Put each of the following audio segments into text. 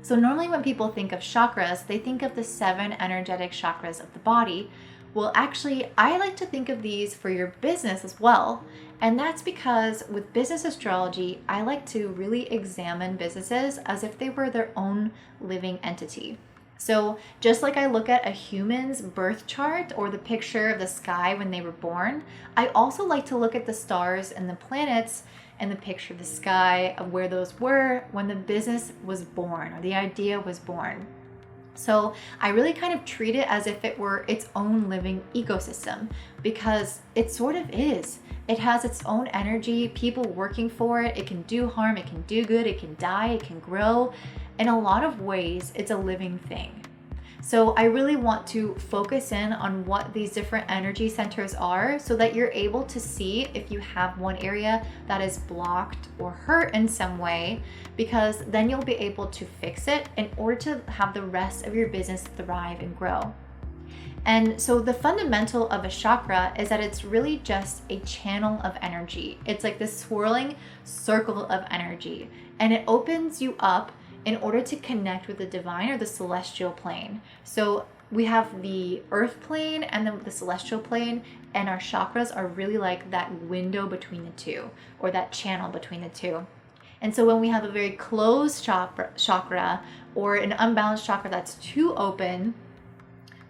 So normally when people think of chakras, they think of the 7 energetic chakras of the body. Well, actually, I like to think of these for your business as well. And that's because with business astrology, I like to really examine businesses as if they were their own living entity. So just like I look at a human's birth chart or the picture of the sky when they were born, I also like to look at the stars and the planets and the picture of the sky of where those were when the business was born or the idea was born. So I really kind of treat it as if it were its own living ecosystem, because it sort of is. It has its own energy, people working for it. It can do harm, it can do good, it can die, it can grow. In a lot of ways, it's a living thing. So I really want to focus in on what these different energy centers are so that you're able to see if you have one area that is blocked or hurt in some way, because then you'll be able to fix it in order to have the rest of your business thrive and grow. And so the fundamental of a chakra is that it's really just a channel of energy. It's like this swirling circle of energy, and it opens you up in order to connect with the divine or the celestial plane. So we have the earth plane and the celestial plane, and our chakras are really like that window between the two, or that channel between the two. And so when we have a very closed chakra or an unbalanced chakra that's too open,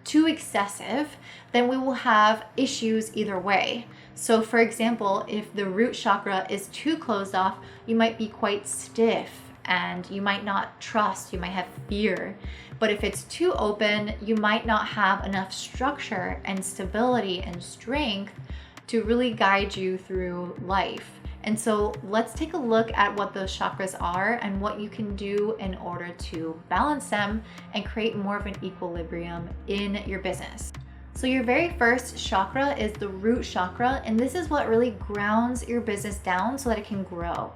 too excessive, then we will have issues either way. So for example, if the root chakra is too closed off, you might be quite stiff and you might not trust, you might have fear. But if it's too open, you might not have enough structure and stability and strength to really guide you through life. And so let's take a look at what those chakras are and what you can do in order to balance them and create more of an equilibrium in your business. So your very first chakra is the root chakra, and this is what really grounds your business down so that it can grow.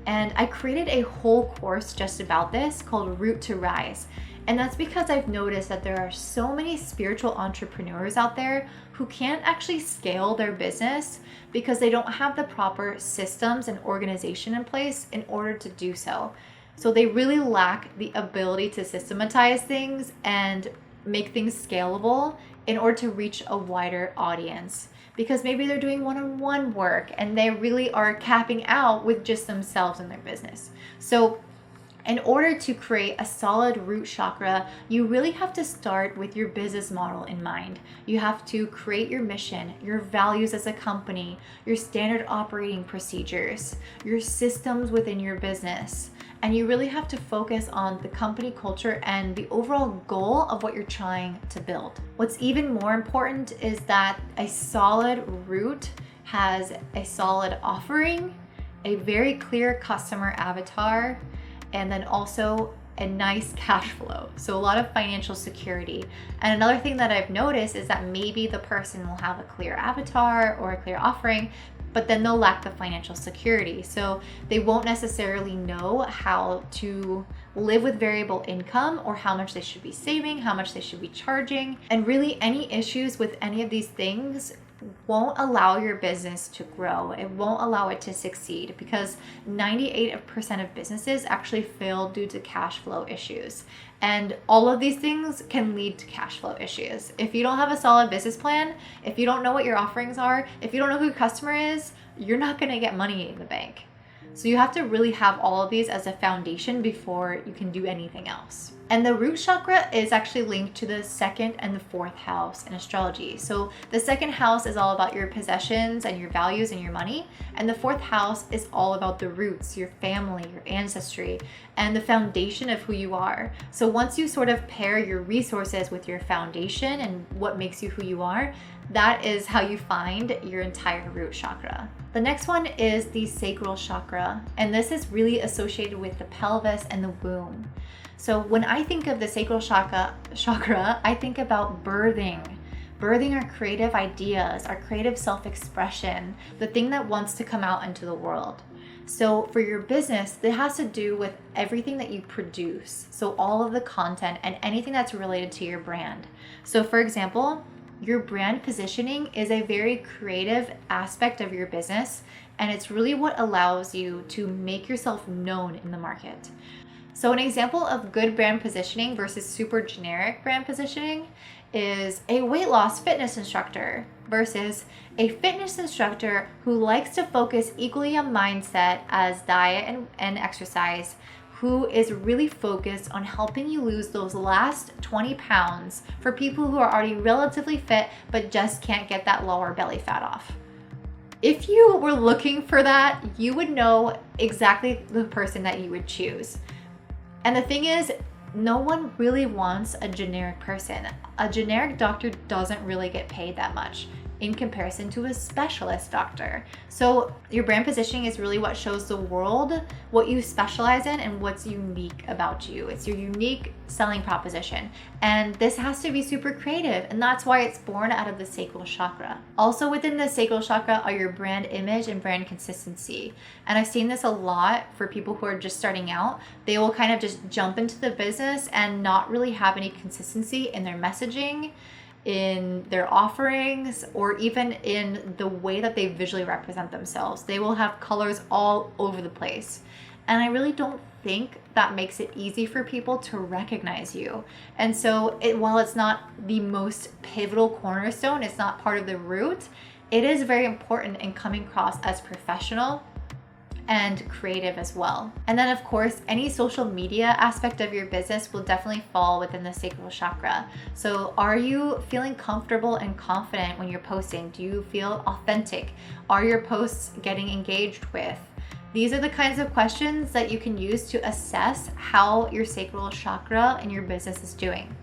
And I created a whole course just about this called Root to Rise. And that's because I've noticed that there are so many spiritual entrepreneurs out there who can't actually scale their business because they don't have the proper systems and organization in place in order to do so. So they really lack the ability to systematize things and make things scalable in order to reach a wider audience, because maybe they're doing one-on-one work and they really are capping out with just themselves and their business. So in order to create a solid root chakra, you really have to start with your business model in mind. You have to create your mission, your values as a company, your standard operating procedures, your systems within your business. And you really have to focus on the company culture and the overall goal of what you're trying to build. What's even more important is that a solid root has a solid offering, a very clear customer avatar, and then also a nice cash flow. So a lot of financial security. And another thing that I've noticed is that maybe the person will have a clear avatar or a clear offering, but then they'll lack the financial security. So they won't necessarily know how to live with variable income or how much they should be saving, how much they should be charging. And really any issues with any of these things won't allow your business to grow. It won't allow it to succeed, because 98% of businesses actually fail due to cash flow issues. And all of these things can lead to cash flow issues. If you don't have a solid business plan, if you don't know what your offerings are, if you don't know who your customer is, you're not going to get money in the bank. So you have to really have all of these as a foundation before you can do anything else. And the root chakra is actually linked to the 2nd and the 4th house in astrology. So the 2nd house is all about your possessions and your values and your money. And the 4th house is all about the roots, your family, your ancestry, and the foundation of who you are. So once you sort of pair your resources with your foundation and what makes you who you are, that is how you find your entire root chakra. The next one is the sacral chakra, and this is really associated with the pelvis and the womb. So when I think of the sacral chakra, I think about birthing our creative ideas, our creative self-expression, the thing that wants to come out into the world. So for your business, it has to do with everything that you produce. So all of the content and anything that's related to your brand. So for example, your brand positioning is a very creative aspect of your business, and it's really what allows you to make yourself known in the market. So an example of good brand positioning versus super generic brand positioning is a weight loss fitness instructor versus a fitness instructor who likes to focus equally on mindset as diet and exercise, who is really focused on helping you lose those last 20 pounds for people who are already relatively fit but just can't get that lower belly fat off. If you were looking for that, you would know exactly the person that you would choose. And the thing is, no one really wants a generic person. A generic doctor doesn't really get paid that much in comparison to a specialist doctor. So your brand positioning is really what shows the world what you specialize in and what's unique about you. It's your unique selling proposition. And this has to be super creative, and that's why it's born out of the sacral chakra. Also within the sacral chakra are your brand image and brand consistency. And I've seen this a lot for people who are just starting out. They will kind of just jump into the business and not really have any consistency in their messaging, in their offerings, or even in the way that they visually represent themselves. They will have colors all over the place. And I really don't think that makes it easy for people to recognize you. And so while it's not the most pivotal cornerstone, it's not part of the root, it is very important in coming across as professional and creative as well. And then of course, any social media aspect of your business will definitely fall within the sacral chakra. So are you feeling comfortable and confident when you're posting? Do you feel authentic? Are your posts getting engaged with? These are the kinds of questions that you can use to assess how your sacral chakra in your business is doing.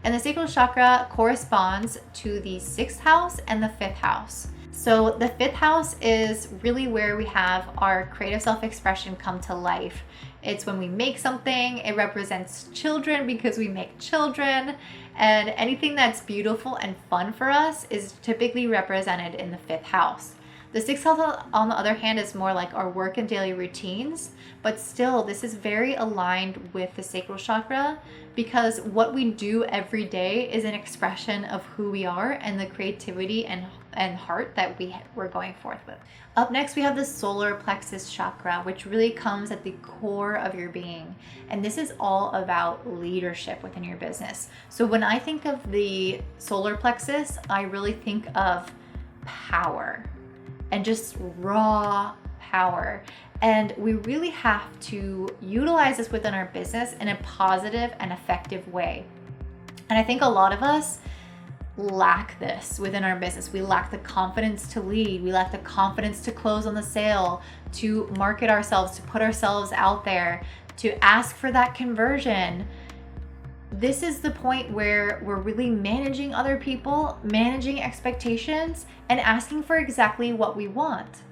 And the sacral chakra corresponds to the 6th house and the 5th house. So the 5th house is really where we have our creative self-expression come to life. It's when we make something. It represents children because we make children. And anything that's beautiful and fun for us is typically represented in the 5th house. The 6th house, on the other hand, is more like our work and daily routines, but still this is very aligned with the sacral chakra because what we do every day is an expression of who we are and the creativity and heart that we're going forth with. Up next, we have the solar plexus chakra, which really comes at the core of your being. And this is all about leadership within your business. So when I think of the solar plexus, I really think of power. And just raw power. And we really have to utilize this within our business in a positive and effective way. And I think a lot of us lack this within our business. We lack the confidence to lead. We lack the confidence to close on the sale, to market ourselves, to put ourselves out there, to ask for that conversion. This is the point where we're really managing other people, managing expectations, and asking for exactly what we want.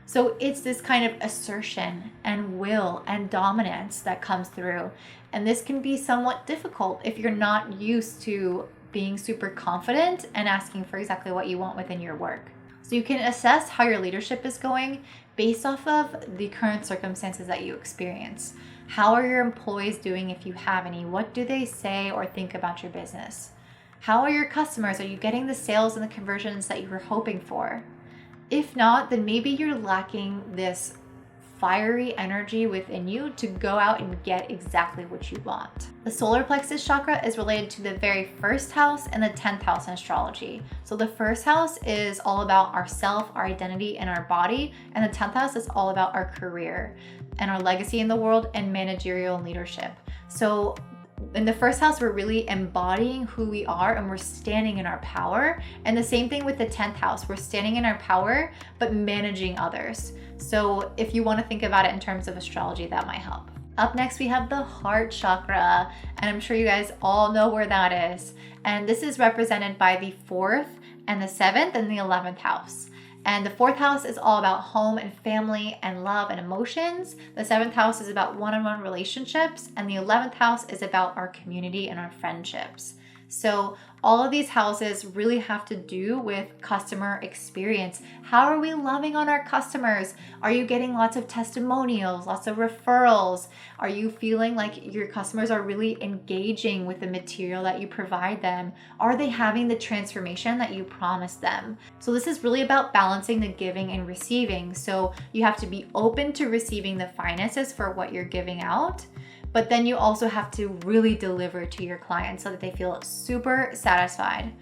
So it's this kind of assertion and will and dominance that comes through. And this can be somewhat difficult if you're not used to being super confident and asking for exactly what you want within your work. So you can assess how your leadership is going based off of the current circumstances that you experience. How are your employees doing if you have any? What do they say or think about your business? How are your customers? Are you getting the sales and the conversions that you were hoping for? If not, then maybe you're lacking this fiery energy within you to go out and get exactly what you want. The solar plexus chakra is related to the very 1st house and the 10th house in astrology. So the 1st house is all about ourself, our identity, and our body, and the 10th house is all about our career and our legacy in the world and managerial leadership. So in the 1st house, we're really embodying who we are and we're standing in our power. And the same thing with the 10th house. We're standing in our power, but managing others. So if you want to think about it in terms of astrology, that might help. Up next, we have the heart chakra. And I'm sure you guys all know where that is. And this is represented by the 4th and the 7th and the 11th house. And the 4th house is all about home and family and love and emotions. The 7th house is about one-on-one relationships. And the 11th house is about our community and our friendships. So all of these houses really have to do with customer experience. How are we loving on our customers? Are you getting lots of testimonials, lots of referrals? Are you feeling like your customers are really engaging with the material that you provide them? Are they having the transformation that you promised them? So this is really about balancing the giving and receiving. So you have to be open to receiving the finances for what you're giving out, but then you also have to really deliver to your clients so that they feel super satisfied.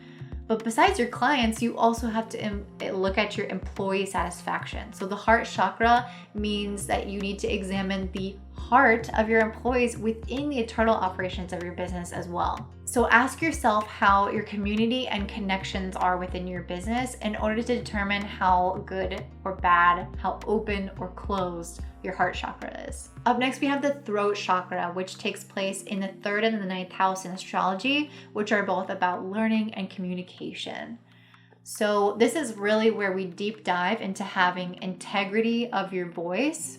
But besides your clients, you also have to look at your employee satisfaction. So the heart chakra means that you need to examine the heart of your employees within the internal operations of your business as well. So ask yourself how your community and connections are within your business in order to determine how good or bad, how open or closed your heart chakra is. Up next, we have the throat chakra, which takes place in the 3rd and the 9th house in astrology, which are both about learning and communication. So this is really where we deep dive into having integrity of your voice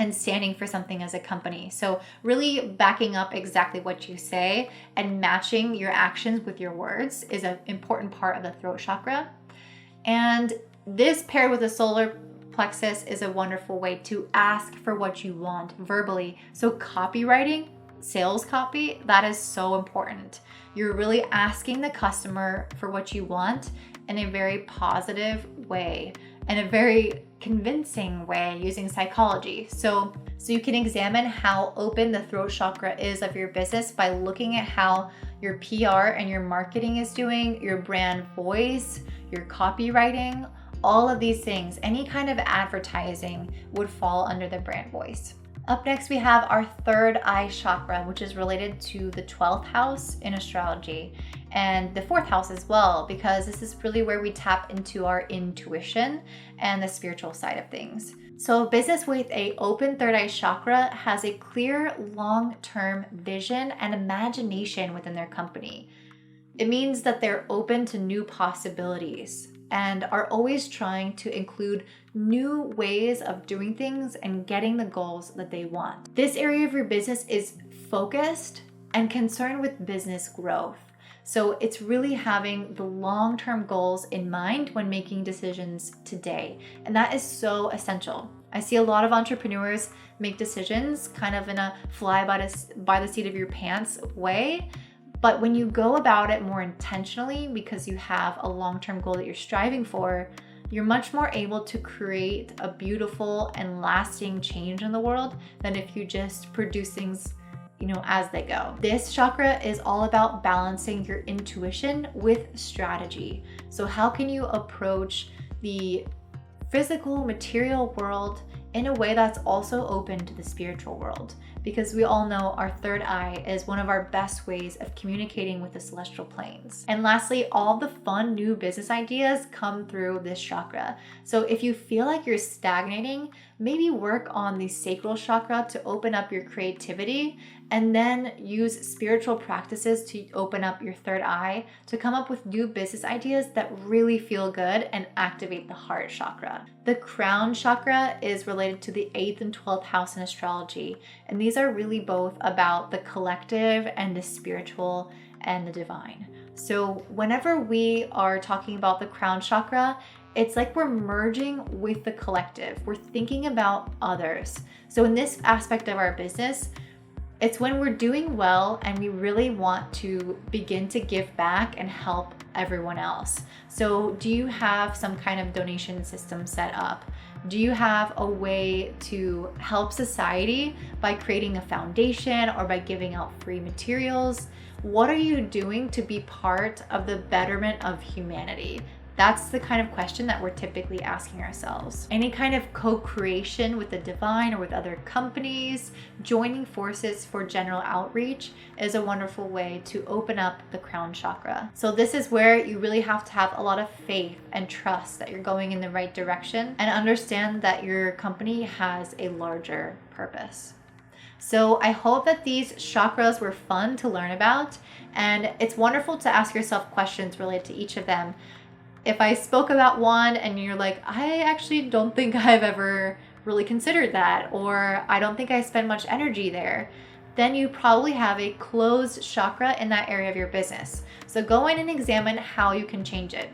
and standing for something as a company. So really backing up exactly what you say and matching your actions with your words is an important part of the throat chakra. And this paired with the solar plexus is a wonderful way to ask for what you want verbally. So copywriting, sales copy, that is so important. You're really asking the customer for what you want in a very positive way and a very convincing way using psychology. So you can examine how open the throat chakra is of your business by looking at how your PR and your marketing is doing, your brand voice, your copywriting, all of these things. Any kind of advertising would fall under the brand voice. Up next, we have our 3rd eye chakra, which is related to the 12th house in astrology and the 4th house as well, because this is really where we tap into our intuition and the spiritual side of things. So a business with an open 3rd eye chakra has a clear long-term vision and imagination within their company. It means that they're open to new possibilities and are always trying to include new ways of doing things and getting the goals that they want. This area of your business is focused and concerned with business growth. So it's really having the long-term goals in mind when making decisions today. And that is so essential. I see a lot of entrepreneurs make decisions kind of in a fly by the seat of your pants way. But when you go about it more intentionally because you have a long-term goal that you're striving for, you're much more able to create a beautiful and lasting change in the world than if you just produce things, as they go. This chakra is all about balancing your intuition with strategy. So how can you approach the physical material world in a way that's also open to the spiritual world? Because we all know our 3rd eye is one of our best ways of communicating with the celestial planes. And lastly, all the fun new business ideas come through this chakra. So if you feel like you're stagnating, maybe work on the sacral chakra to open up your creativity, and then use spiritual practices to open up your 3rd eye to come up with new business ideas that really feel good and activate the heart chakra. The crown chakra is related to the 8th and 12th house in astrology, and these are really both about the collective and the spiritual and the divine. So whenever we are talking about the crown chakra, it's like we're merging with the collective. We're thinking about others. So in this aspect of our business, it's when we're doing well and we really want to begin to give back and help everyone else. So do you have some kind of donation system set up? Do you have a way to help society by creating a foundation or by giving out free materials? What are you doing to be part of the betterment of humanity? That's the kind of question that we're typically asking ourselves. Any kind of co-creation with the divine or with other companies, joining forces for general outreach is a wonderful way to open up the crown chakra. So this is where you really have to have a lot of faith and trust that you're going in the right direction and understand that your company has a larger purpose. So I hope that these chakras were fun to learn about, and it's wonderful to ask yourself questions related to each of them. If I spoke about one and you're like, I actually don't think I've ever really considered that, or I don't think I spend much energy there, then you probably have a closed chakra in that area of your business. So go in and examine how you can change it.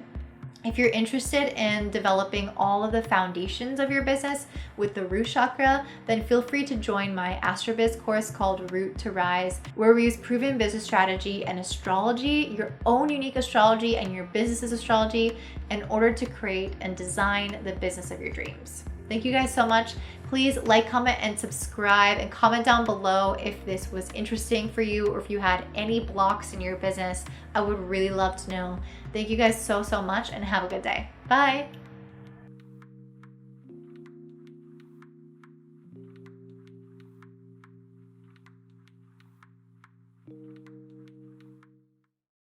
If you're interested in developing all of the foundations of your business with the root chakra, then feel free to join my AstroBiz course called Root to Rise, where we use proven business strategy and astrology, your own unique astrology and your business's astrology, in order to create and design the business of your dreams. Thank you guys so much. Please like, comment, and subscribe, and comment down below if this was interesting for you or if you had any blocks in your business. I would really love to know. Thank you guys so much, and have a good day. Bye.